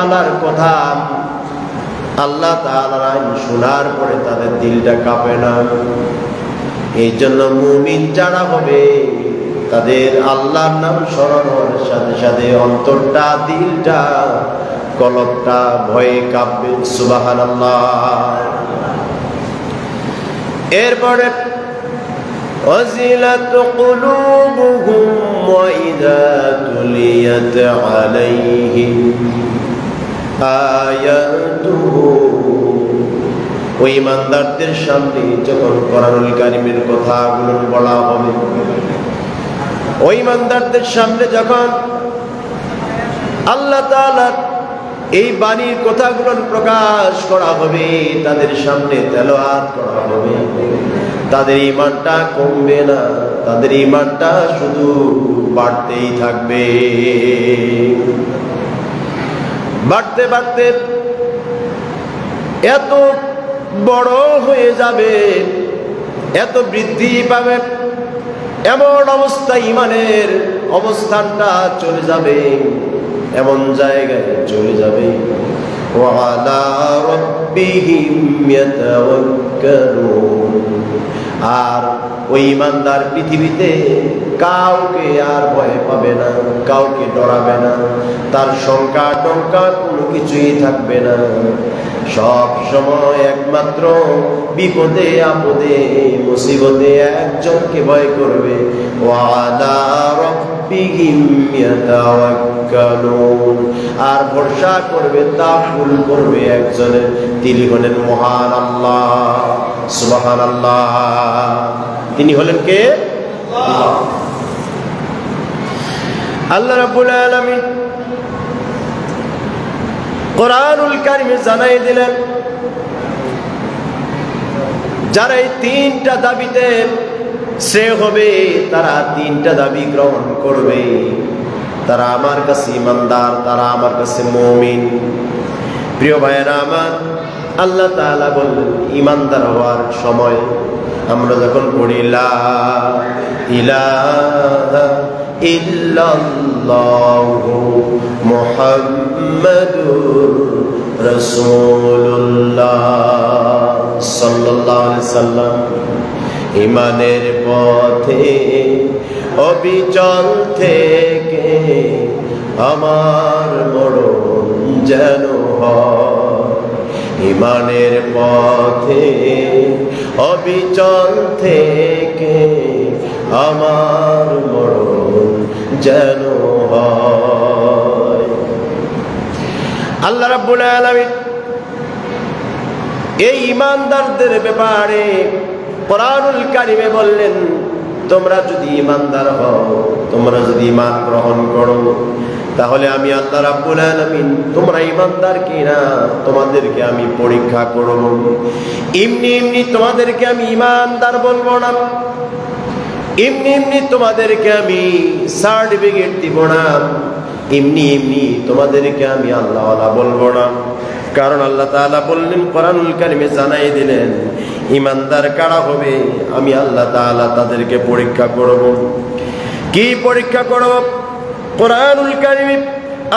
তাআলার কথা, আল্লাহ তাআলার আইন শোনার পরে তাদের দিলটা কাঁপে না। এই জন্য মুমিন যারা হবে তাদের আল্লাহর নাম স্মরণ হওয়ার সাথে সাথে অন্তরটা, দিলটা, কলবটা ভয়ে কাঁপবে। সুবহানাল্লাহ। এরপরে وَزِلَتْ قُلُوبُهُمْ وَإِذَا تُلِيَتْ عَلَيْهِمْ آيَاتُهُ। ওই ইমানদারদের সামনে যখন কোরআনুল কারীমের কথাগুলো বলা হবে, ওই ইমানদারদের সামনে যখন আল্লাহ তাআলার এই বাণীর কথাগুলো প্রকাশ করা হবে, তাদের সামনে তেলাওয়াত করা হবে, তাদের ঈমানটা কমবে না, তাদের ঈমানটা শুধু বাড়তেই থাকবে। বাড়তে বাড়তে এত বড় হয়ে যাবে, এত বৃদ্ধি পাবে, এমন অবস্থা ঈমানের অবস্থানটা চলে যাবে, এমন জায়গায় চলে যাবে ওয়ালা রাব্বিহিম ইয়াতাওয়াক্কালুন। আর ওই ঈমানদার পৃথিবীতে কাউকে আর ভয় পাবে না, কাউকে ডরাবে না, তার শঙ্কা টঙ্কা কোনো কিছুই থাকবে না। সব সময় একমাত্র বিপদে আপদে মুসিবতে একজনকে ভয় করবে, ওয়ালা রাব্বিহিম ইয়াতাওয়াক্কালুন। আর ভরসা করবে, তাওয়াক্কুল করবে একজনের, তিনি হলেন মহান আল্লাহ। সুবহানাল্লাহ। তিনি হলেন কে? আল্লাহ। আল্লাহ রাব্বুল আলামিন কোরআনুল কারীমে জানাই দিলেন, যারা এই তিনটা দাবিতে শ্রেয় হবে, তারা তিনটা দাবি গ্রহণ করবে, তারা আমার কাছে ঈমানদার, তারা আমার কাছে মুমিন। প্রিয় ভাইয়েরা আমার, আল্লাহ তাআলা বললেন ঈমানদার হওয়ার সময় আমরা যখন পড়ি লা ইলাহা ইল্লাল্লাহু মুহাম্মাদুর রাসূলুল্লাহ সাল্লাল্লাহু আলাইহি সাল্লাম, ঈমানের পথে অবিচল থেকে আমার মরণ যেন হয়। ঈমানের পথে অবিচল থেকে আমার মরণ যেন হয়। আল্লাহ রাব্বুল আলামিন এই ঈমানদারদের ব্যাপারে কোরআনুল কারীমে বললেন, তোমরা যদি ঈমানদার হও, তোমরা যদি ঈমান গ্রহণ করো, তাহলে আমি আল্লাহ রাব্বুল আলামিন তোমরা ঈমানদার কিনা তোমাদেরকে আমি পরীক্ষা করব। এমনি এমনি তোমাদেরকে আমি ঈমানদার বলবো না, এমনি এমনি তোমাদেরকে আমি সার্টিফিকেট দিব না, এমনি এমনি তোমাদেরকে আমি আল্লাহওয়ালা বলবো না। কারণ আল্লাহ তাআলা বললেন, কোরআনুল কারীমে জানাই দিলেন, ঈমানদার কারা হবে আমি আল্লাহ তাআলা তাদেরকে পরীক্ষা করব। কি পরীক্ষা করব? কোরআনুল কারীমে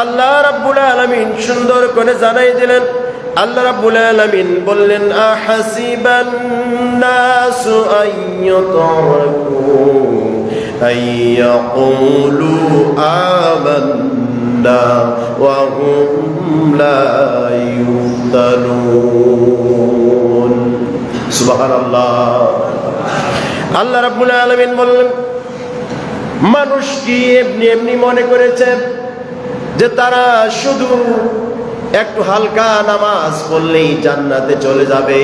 আল্লাহ রাব্বুল আলামিন সুন্দর করে জানাই দিলেন। আল্লাহ রাব্বুল আলামিন বললেন, আহাসিবান নাসু আইয়ুতরাকু আইয়াকুলু আমান্না ওয়া হুম লা ইফতানুন। সুবহানাল্লাহ। আল্লাহ রাব্বুল আলামিন বললেন, মানুষ কি এমনি এমনি মনে করেছে যে তারা শুধু একটু হালকা নামাজ পড়লেই জান্নাতে চলে যাবে,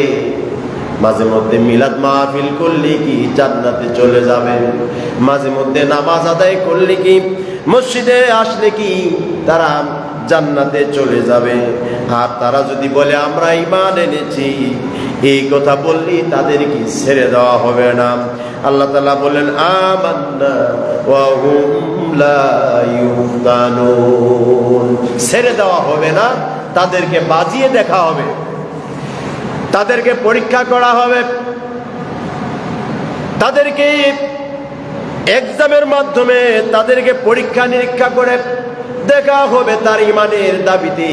মাঝে মধ্যে মিলাদ মাহফিল করলে কি জান্নাতে চলে যাবে, মাঝে মধ্যে নামাজ আদায় করলে কি, মসজিদে আসলে কি তারা জান্নাতে চলে যাবে? আর তারা যদি বলে আমরা ঈমান এনেছি, এই কথা বললি তাদের কি ছেড়ে দেওয়া হবে না? আল্লাহ তাআলা বলেন, আমান্না ওয়া হুম লা ইফতানুন। ছেড়ে দেওয়া হবে না, তাদেরকে বাজিয়ে দেখা হবে, তাদেরকে পরীক্ষা করা হবে, তাদেরকে এক্সামের মাধ্যমে তাদেরকে পরীক্ষা নিরীক্ষা করে দেখা হবে তার ঈমানের দাবিতে